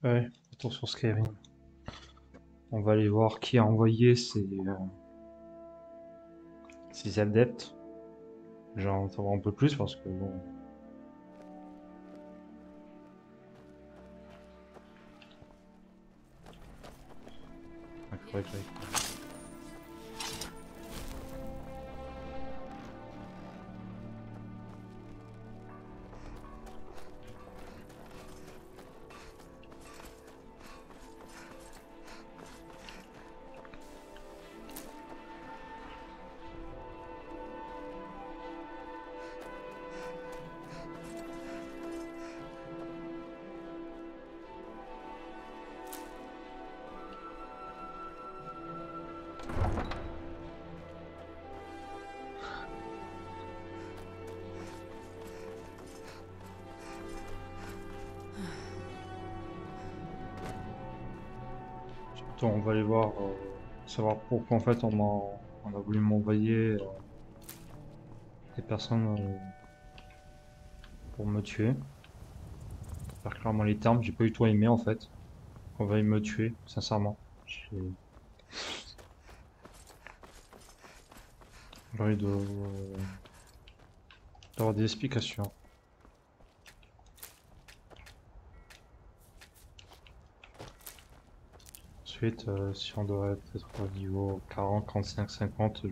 Ouais, retour sur Skyrim. On va aller voir qui a envoyé ses adeptes. J'en savoir un peu plus parce que bon. Incroyable. Attends, on va aller voir, savoir pourquoi en fait on a voulu m'envoyer des personnes pour me tuer. Pour faire clairement les termes, j'ai pas du tout aimé en fait. On va me tuer, sincèrement. J'ai j'ai envie d'avoir des explications. Ensuite, si on devrait être au niveau 40, 45, 50,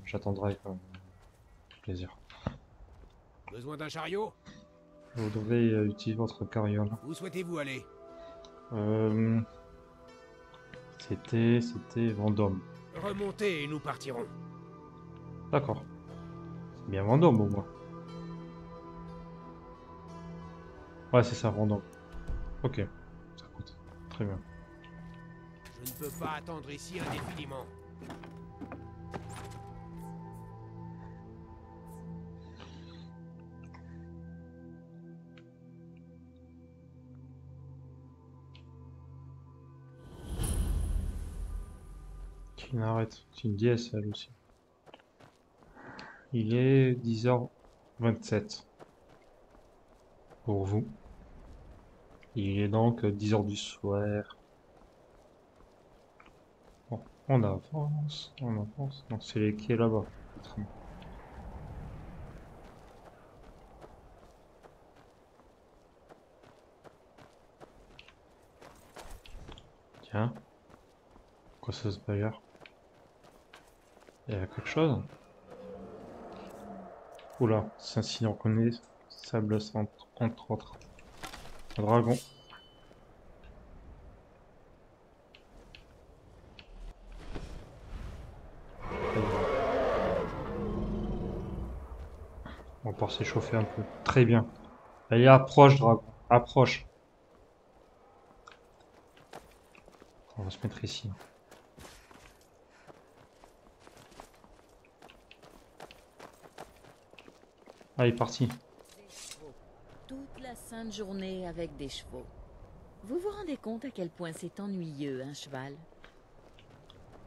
j'attendrai avec plaisir. Besoin d'un chariot? Vous devez utiliser votre carriole. Où souhaitez-vous aller? Euh, c'était Vendôme. Remontez et nous partirons. D'accord. C'est bien Vendôme au moins. Ouais, c'est ça, Vendôme. Ok. Ça coûte. Très bien. Je ne peux pas attendre ici indéfiniment. Qui n'arrête. C'est une DSL aussi. Il est 10h27 pour vous. Il est donc 10h du soir. Bon, on avance, on avance. Non, c'est qui est là-bas. Tiens, quoi ça se bagarre? Il y a quelque chose? Oula, c'est un signe reconnu. Sable entre autres. Un dragon. On va pouvoir s'échauffer un peu. Très bien. Allez, approche, dragon. Approche. On va se mettre ici. Ah, il est parti. Des chevaux. Toute la sainte journée avec des chevaux. Vous vous rendez compte à quel point c'est ennuyeux, un cheval?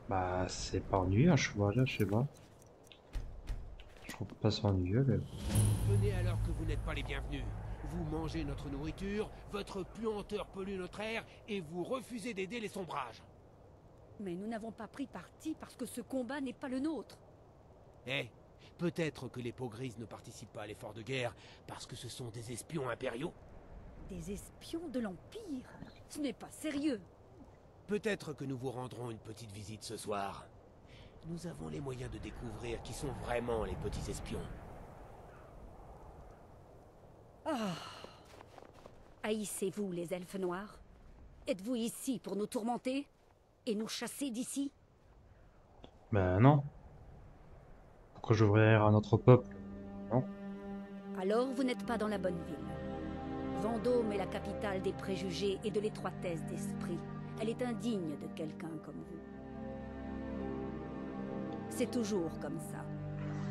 Bah, c'est pas ennuyeux un cheval là, je sais pas. Je trouve pas ça ennuyeux, mais... Venez alors que vous n'êtes pas les bienvenus. Vous mangez notre nourriture, votre puanteur pollue notre air, et vous refusez d'aider les sombrages. Mais nous n'avons pas pris parti parce que ce combat n'est pas le nôtre. Eh, peut-être que les peaux grises ne participent pas à l'effort de guerre parce que ce sont des espions impériaux. Des espions de l'Empire. Ce n'est pas sérieux. Peut-être que nous vous rendrons une petite visite ce soir. Nous avons les moyens de découvrir qui sont vraiment les petits espions. Ah. Haïssez-vous les elfes noirs? Êtes-vous ici pour nous tourmenter? Et nous chasser d'ici? Bah non. Pourquoi j'ouvrirais à notre peuple? Non. Alors vous n'êtes pas dans la bonne ville. Vendôme est la capitale des préjugés et de l'étroitesse d'esprit. Elle est indigne de quelqu'un comme vous. C'est toujours comme ça.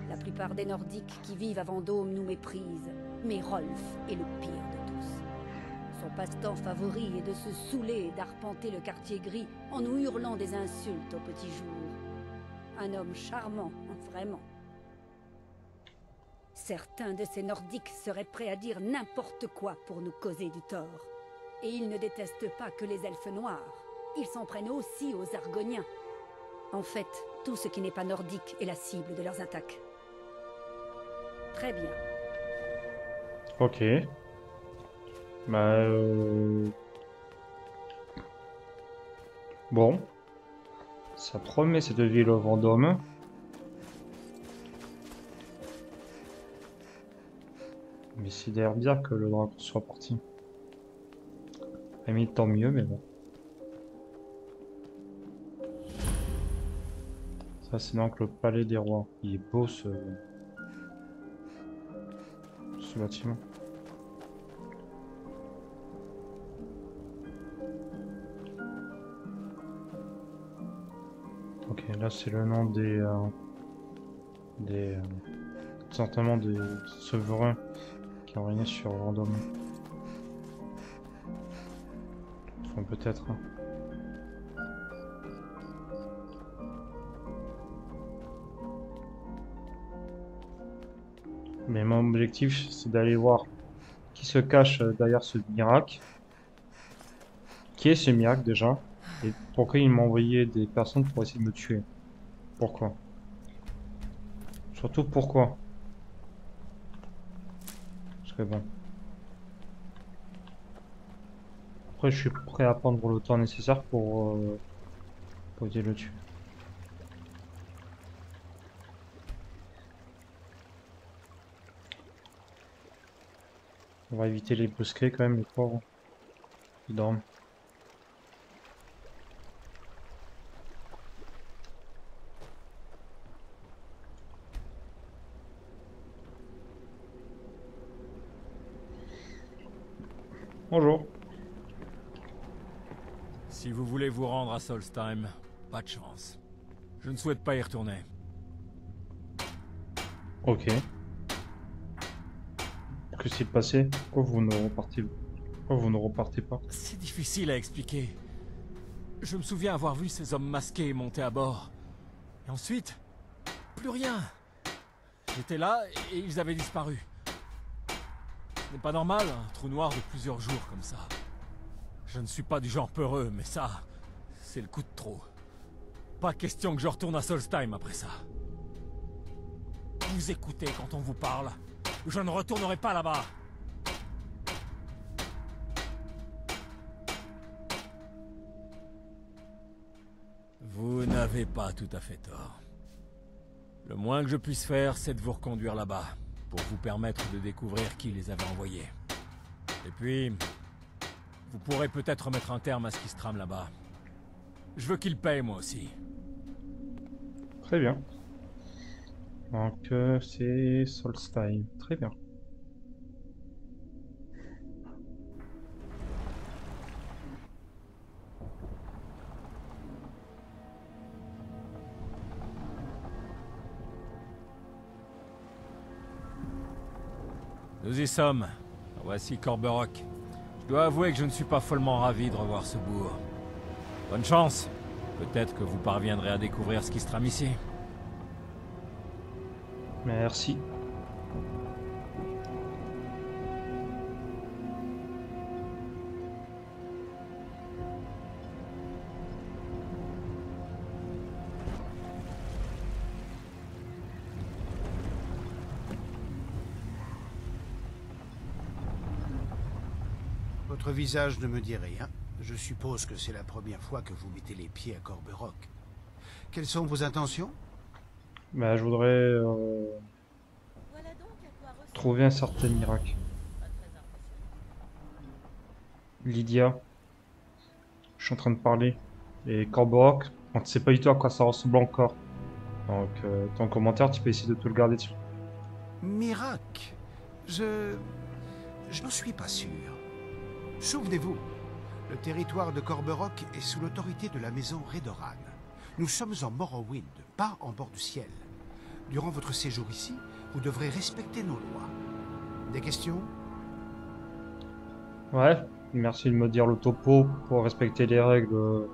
La plupart des Nordiques qui vivent à Vendôme nous méprisent, mais Rolf est le pire de tous. Son passe-temps favori est de se saouler et d'arpenter le quartier gris en nous hurlant des insultes au petit jour. Un homme charmant, vraiment. Certains de ces Nordiques seraient prêts à dire n'importe quoi pour nous causer du tort. Et ils ne détestent pas que les elfes noirs. Ils s'en prennent aussi aux Argoniens. En fait, tout ce qui n'est pas nordique est la cible de leurs attaques. Très bien. Ok. Bah bon. Ça promet cette ville au Vendôme. Mais c'est d'ailleurs bien que le dragon soit parti. À la limite, tant mieux, mais bon. Ça, c'est donc le palais des rois. Il est beau ce bâtiment. Ok, là c'est le nom certainement des souverains qui ont régné sur Vendôme. Enfin, peut-être. Hein. Mais mon objectif, c'est d'aller voir qui se cache derrière ce miracle. Qui est ce miracle déjà? Et pourquoi il m'a envoyé des personnes pour essayer de me tuer? Pourquoi? Surtout pourquoi? Parce que bon. Après, je suis prêt à prendre le temps nécessaire pour essayer de le tuer. On va éviter les brusquer quand même, les pauvres. Ils dorment. Bonjour. Si vous voulez vous rendre à Solstheim, pas de chance. Je ne souhaite pas y retourner. Ok. Que s'est passé? Pourquoi vous ne repartez pas? C'est difficile à expliquer. Je me souviens avoir vu ces hommes masqués monter à bord. Et ensuite, plus rien. J'étais là et ils avaient disparu. Ce n'est pas normal, un trou noir de plusieurs jours comme ça. Je ne suis pas du genre peureux, mais ça, c'est le coup de trop. Pas question que je retourne à Solstheim après ça. Vous écoutez quand on vous parle. Je ne retournerai pas là-bas. Vous n'avez pas tout à fait tort. Le moins que je puisse faire, c'est de vous reconduire là-bas, pour vous permettre de découvrir qui les avait envoyés. Et puis, vous pourrez peut-être mettre un terme à ce qui se trame là-bas. Je veux qu'ils payent, moi aussi. Très bien. Donc c'est Solstheim. Très bien. Nous y sommes. Voici Corberock. Je dois avouer que je ne suis pas follement ravi de revoir ce bourg. Bonne chance. Peut-être que vous parviendrez à découvrir ce qui se trame ici. Merci. Votre visage ne me dit rien. Je suppose que c'est la première fois que vous mettez les pieds à Corberock. Quelles sont vos intentions? Bah, je voudrais trouver un certain miracle. Lydia, je suis en train de parler. Et Corberock, on ne sait pas du tout à quoi ça ressemble encore. Donc, ton commentaire, tu peux essayer de te le garder dessus. Miracle? Je n'en suis pas sûr. Souvenez-vous, le territoire de Corberock est sous l'autorité de la maison Redoran. Nous sommes en Morrowind, pas en bord du ciel. Durant votre séjour ici, vous devrez respecter nos lois. Des questions? Ouais, merci de me dire le topo pour respecter les règles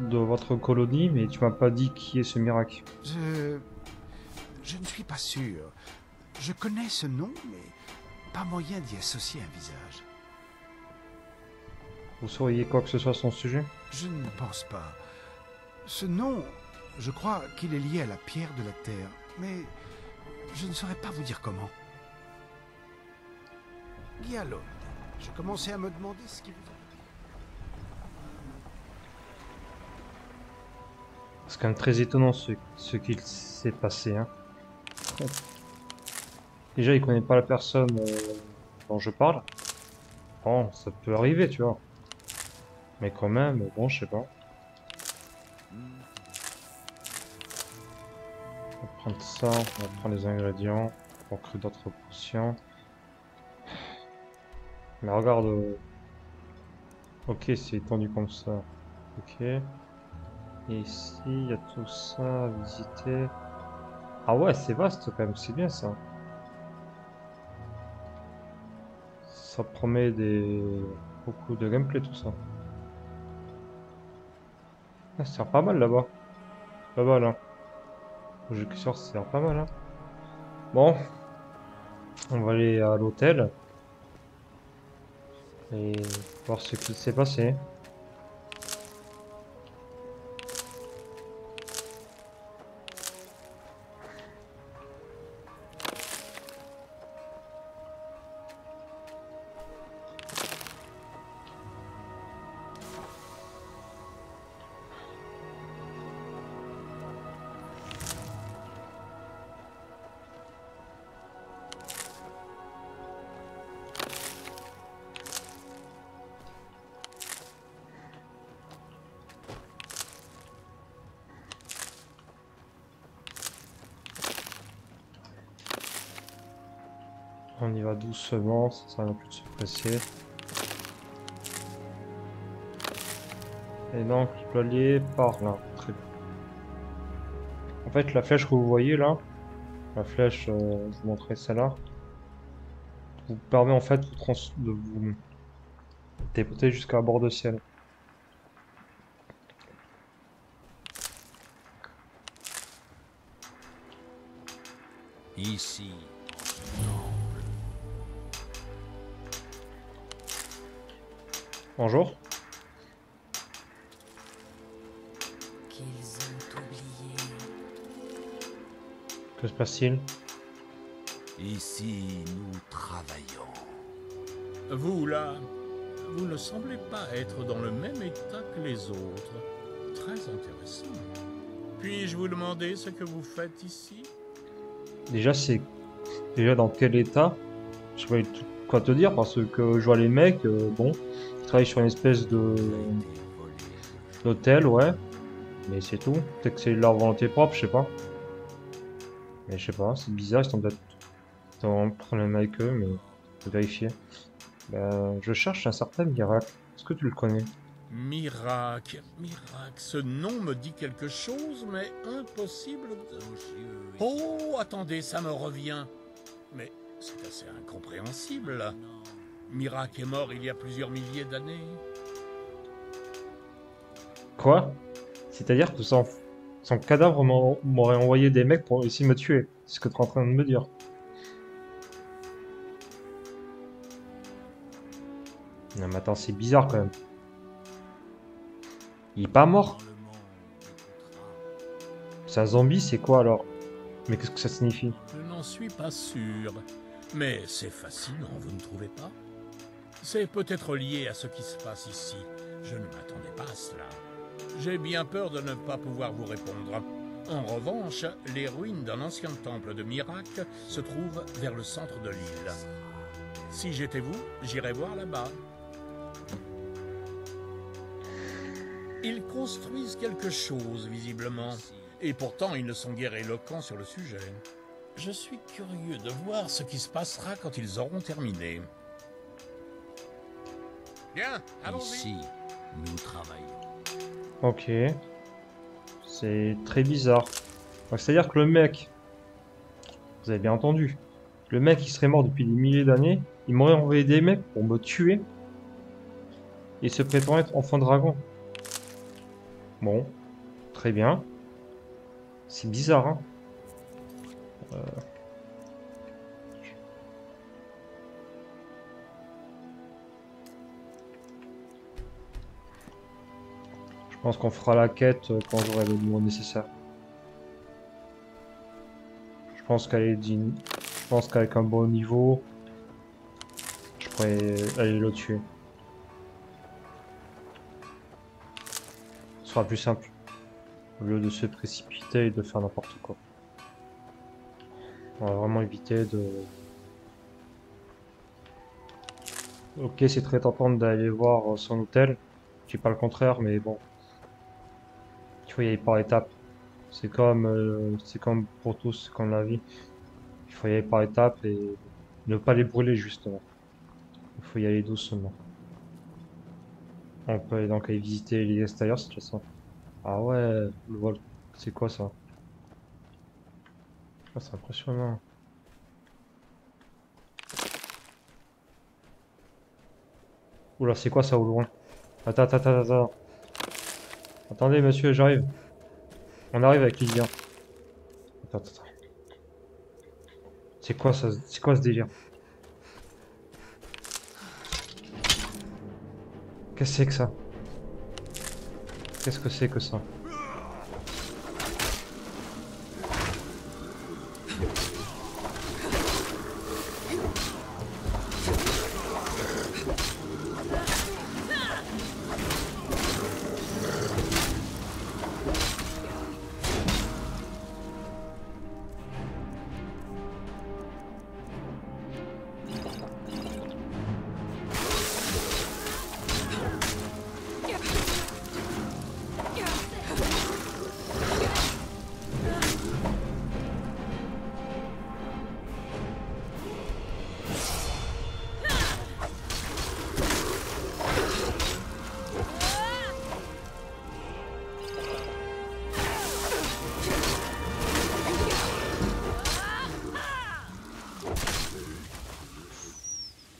de votre colonie, mais tu m'as pas dit qui est ce miracle. Je ne suis pas sûr. Je connais ce nom, mais pas moyen d'y associer un visage. Vous sauriez quoi que ce soit à son sujet? Je ne pense pas. Ce nom, je crois qu'il est lié à la pierre de la terre, mais je ne saurais pas vous dire comment. Guialone, je commençais à me demander ce qui vous... C'est quand même très étonnant ce qu'il s'est passé, hein. Déjà, il connaît pas la personne dont je parle. Bon, ça peut arriver, tu vois. Mais quand même, bon, je sais pas. On va prendre ça, on va prendre les ingrédients pour créer d'autres potions. Mais regarde. Ok, c'est étendu comme ça. Ok. Et ici, il y a tout ça à visiter. Ah ouais, c'est vaste quand même, c'est bien ça. Ça promet beaucoup de gameplay tout ça. Ah, ça sert pas mal là-bas. Pas mal, hein. Le jeu qui sort, ça sert pas mal, hein. Bon, on va aller à l'hôtel et voir ce qui s'est passé. On y va doucement, ça sert à plus de se presser. Et donc, je dois aller par là. Très bien. En fait, la flèche que vous voyez là, la flèche, je vous montrerai celle-là, vous permet en fait de vous téléporter jusqu'à bord de ciel. Ici, Bonjour. Qu'ils ont oublié. Que se passe-t-il? ici, nous travaillons. Vous, là, vous ne semblez pas être dans le même état que les autres. Très intéressant. Puis-je vous demander ce que vous faites ici? Déjà, c'est déjà dans quel état? Je sais pas du tout quoi te dire parce que je vois les mecs, bon, ils travaillent sur une espèce d'hôtel, ouais, mais c'est tout. Peut-être que c'est leur volonté propre, je sais pas. Mais je sais pas, c'est bizarre, ils sont peut-être en problème avec eux, mais faut vérifier. Je cherche un certain Miracle. Est-ce que tu le connais? Miracle, ce nom me dit quelque chose, mais impossible de... Oh, attendez, ça me revient. Mais c'est assez incompréhensible. Miracle est mort il y a plusieurs milliers d'années. Quoi? C'est-à-dire que son cadavre m'aurait envoyé des mecs pour essayer de me tuer. C'est ce que tu es en train de me dire. Non mais attends, c'est bizarre quand même. Il est pas mort. C'est un zombie, c'est quoi alors? Mais qu'est-ce que ça signifie? Je n'en suis pas sûr. Mais c'est fascinant, vous ne trouvez pas? C'est peut-être lié à ce qui se passe ici. Je ne m'attendais pas à cela. J'ai bien peur de ne pas pouvoir vous répondre. En revanche, les ruines d'un ancien temple de Miracle se trouvent vers le centre de l'île. Si j'étais vous, j'irais voir là-bas. Ils construisent quelque chose, visiblement. Et pourtant, ils ne sont guère éloquents sur le sujet. Je suis curieux de voir ce qui se passera quand ils auront terminé. Bien, allons-y. Ici, nous travaillons. Ok. C'est très bizarre. Donc, c'est-à-dire que le mec... Vous avez bien entendu. Le mec, il serait mort depuis des milliers d'années. Il m'aurait envoyé des mecs pour me tuer. Et se prétend être enfant dragon. Bon. Très bien. C'est bizarre, hein. pense qu'on fera la quête quand j'aurai le niveau nécessaire. Je pense qu'elle est digne. Je pense qu'avec un bon niveau, je pourrais aller le tuer. Ce sera plus simple. Au lieu de se précipiter et de faire n'importe quoi. On va vraiment éviter de... Ok, c'est très tentant d'aller voir son hôtel. Je dis pas le contraire, mais bon. Il faut y aller par étapes. C'est comme pour tous, c'est comme la vie. Il faut y aller par étapes et ne pas les brûler justement. Il faut y aller doucement. On peut donc aller visiter les extérieurs, c'est ça. Ah ouais, le vol. C'est quoi ça? Ah, c'est impressionnant. Oula, c'est quoi ça au loin? Attends. Attendez, monsieur, j'arrive. On arrive avec Lilian. Attends. C'est quoi ça? C'est quoi ce délire? Qu'est-ce que c'est que ça? Qu'est-ce que c'est que ça?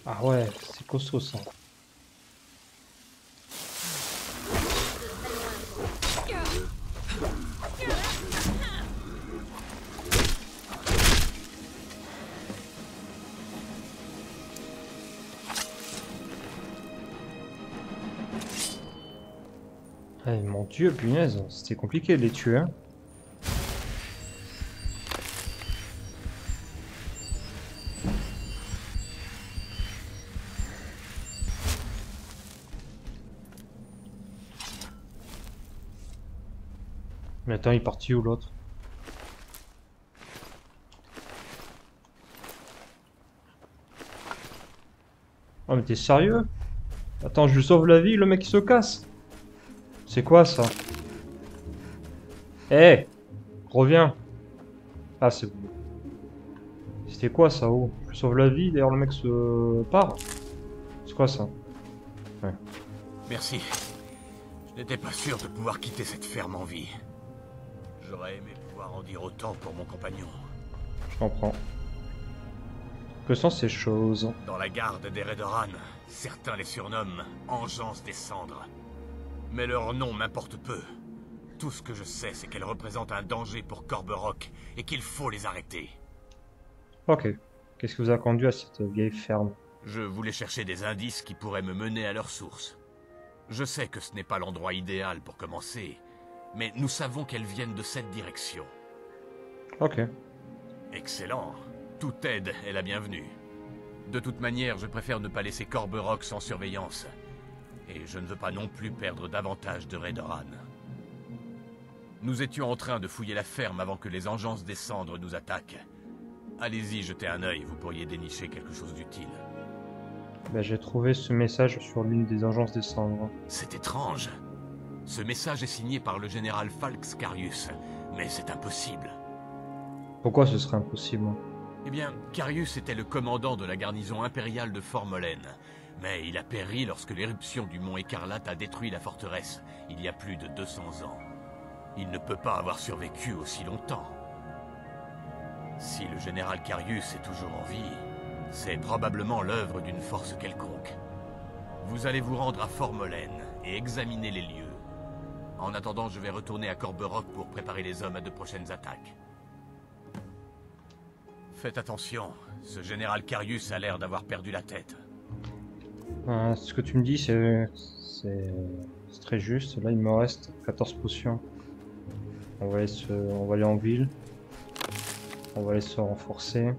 Ah ouais, c'est costaud ça. Eh, mon Dieu, punaise, c'était compliqué de les tuer, hein. Mais attends, il est parti où l'autre? Oh mais t'es sérieux? Attends, je lui sauve la vie, le mec il se casse. C'est quoi ça? Eh, reviens. Ah c'est bon. C'était quoi ça? Oh, je lui sauve la vie, d'ailleurs le mec se part. C'est quoi ça? Ouais. Merci. Je n'étais pas sûr de pouvoir quitter cette ferme en vie. J'aurais aimé pouvoir en dire autant pour mon compagnon. Je comprends. Que sont ces choses? Dans la garde des Redoran, certains les surnomment Engeance des Cendres. Mais leur nom m'importe peu. Tout ce que je sais, c'est qu'elles représentent un danger pour Corberock et qu'il faut les arrêter. Ok. Qu'est-ce qui vous a conduit à cette vieille ferme? Je voulais chercher des indices qui pourraient me mener à leur source. Je sais que ce n'est pas l'endroit idéal pour commencer, mais nous savons qu'elles viennent de cette direction. Ok. Excellent. Toute aide est la bienvenue. De toute manière, je préfère ne pas laisser Corberock sans surveillance. Et je ne veux pas non plus perdre davantage de Redoran. Nous étions en train de fouiller la ferme avant que les Engeances des Cendres nous attaquent. Allez-y, jetez un œil, vous pourriez dénicher quelque chose d'utile. Ben, j'ai trouvé ce message sur l'une des agences des cendres. C'est étrange. Ce message est signé par le général Falx Carius, mais c'est impossible. Pourquoi ce serait impossible? Eh bien, Carius était le commandant de la garnison impériale de Fort Molène, mais il a péri lorsque l'éruption du mont Écarlate a détruit la forteresse, il y a plus de 200 ans. Il ne peut pas avoir survécu aussi longtemps. Si le général Carius est toujours en vie, c'est probablement l'œuvre d'une force quelconque. Vous allez vous rendre à Fort Molène et examiner les lieux. En attendant, je vais retourner à Corberock pour préparer les hommes à de prochaines attaques. Faites attention, ce général Carius a l'air d'avoir perdu la tête. Ce que tu me dis, C'est très juste. Là, il me reste 14 potions. On va aller en ville. On va aller se renforcer.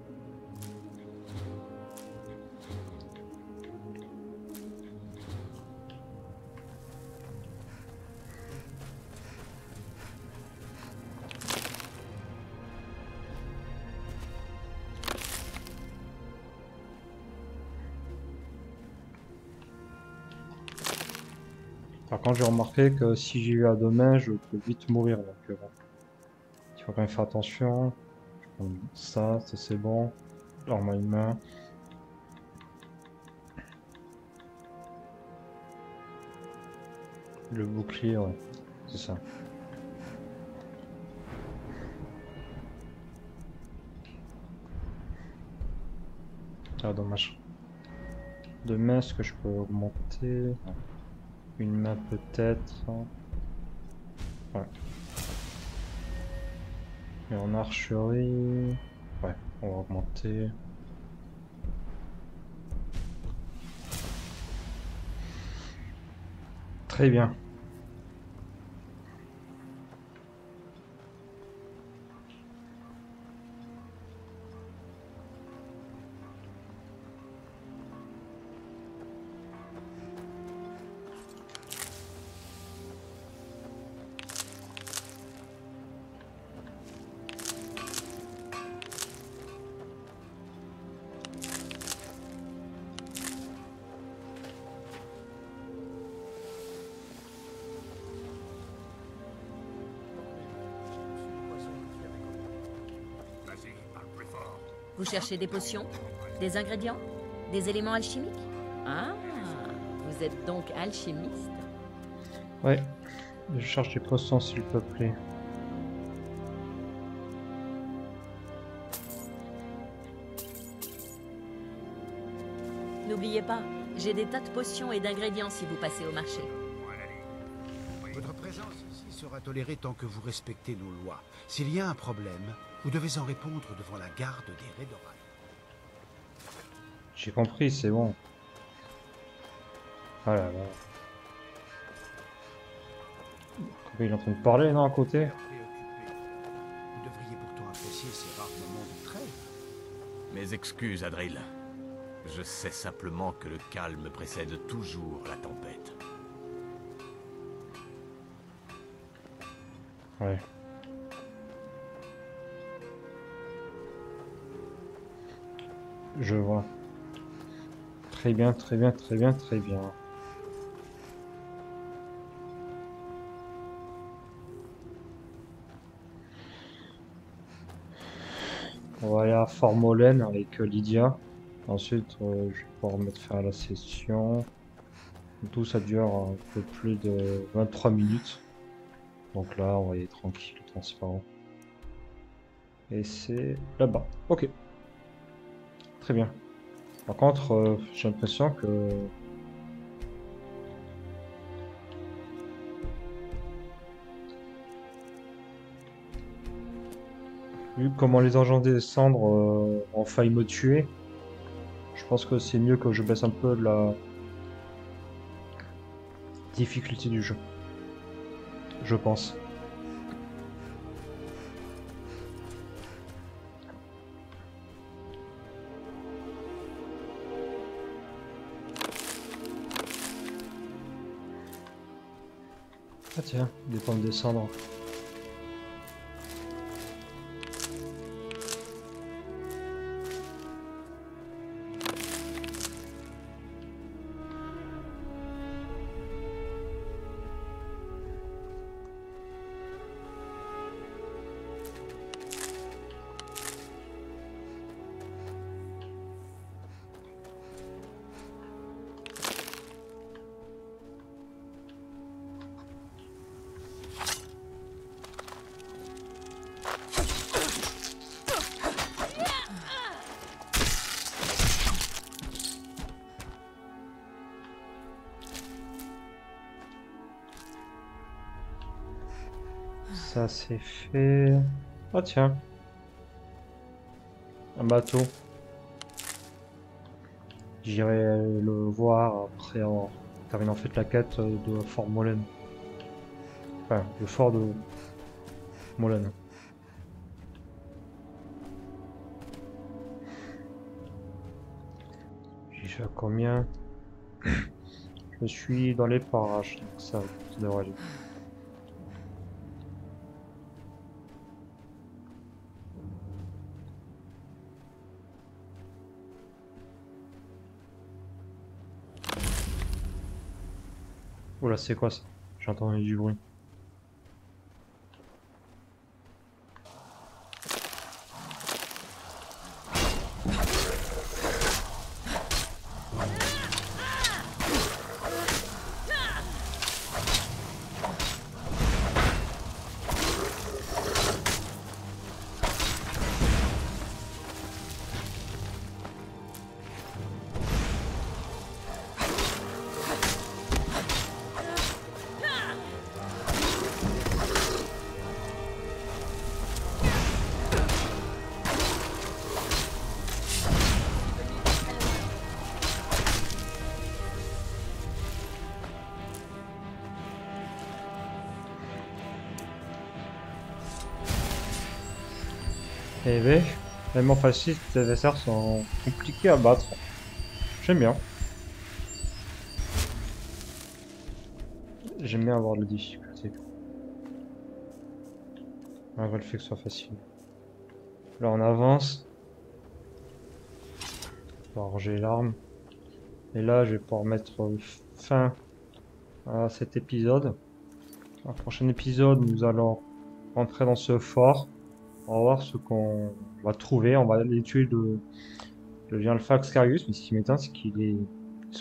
Par contre, j'ai remarqué que si j'y vais à demain, je peux vite mourir. Donc, bon. Il faut quand même faire attention. Je prends ça c'est bon. L'arme à une main. Le bouclier, ouais. C'est ça. Ah, dommage. De main, est-ce que je peux augmenter? Non. Une main peut-être. Ouais. Et en archerie... Ouais, on va augmenter. Très bien. Vous cherchez des potions? Des ingrédients? Des éléments alchimiques? Ah, vous êtes donc alchimiste? Ouais, je cherche des potions s'il te plaît. N'oubliez pas, j'ai des tas de potions et d'ingrédients si vous passez au marché. Votre présence ici sera tolérée tant que vous respectez nos lois. S'il y a un problème, vous devez en répondre devant la garde des Redoran. J'ai compris, c'est bon. Ah là là. Il est en train de parler, non, à côté? Préoccupé. Vous devriez pourtant apprécier ces rares moments de trêve. Mes excuses, Adril. Je sais simplement que le calme précède toujours la tempête. Ouais. Je vois. Très bien, très bien, très bien, très bien. On va aller à Formolène avec Lydia. Ensuite, je vais pouvoir mettre fin à la session. Tout ça dure un peu plus de 23 minutes. Donc là, on va y aller tranquille, transparent. Et c'est là-bas. Ok. Très bien. Par contre, j'ai l'impression que... Vu comment les engins des cendres ont failli me tuer, je pense que c'est mieux que je baisse un peu la difficulté du jeu. Je pense. Ah tiens, des pommes de cendres. Ça c'est fait. Ah tiens. Un bateau. J'irai le voir après avoir termine en fait la quête de Fort Molène. Enfin, le fort de Molène. J'ai fait à combien? Je suis dans les parages, donc ça devrait aller. Oula, c'est quoi ça? J'ai entendu du bruit. Eh ben, tellement facile, tes adversaires sont compliqués à battre. J'aime bien. J'aime bien avoir de la difficulté. Malgré le fait que ce soit facile. Là on avance. On va ranger l'arme. Et là je vais pouvoir mettre fin à cet épisode. Dans le prochain épisode nous allons rentrer dans ce fort. On va voir ce qu'on va trouver. On va aller tuer le Vialfax Carius. Mais ce qui m'étonne c'est qu'il est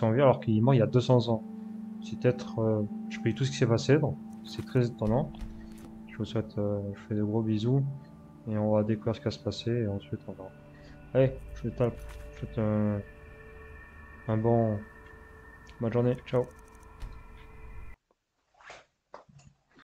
en vie alors qu'il est mort il y a 200 ans. C'est peut-être... je sais tout ce qui s'est passé, donc c'est très étonnant. Je vous souhaite... je fais de gros bisous. Et on va découvrir ce qui va se passer. Et ensuite on va... Allez, je vous souhaite un bon... bonne journée. Ciao.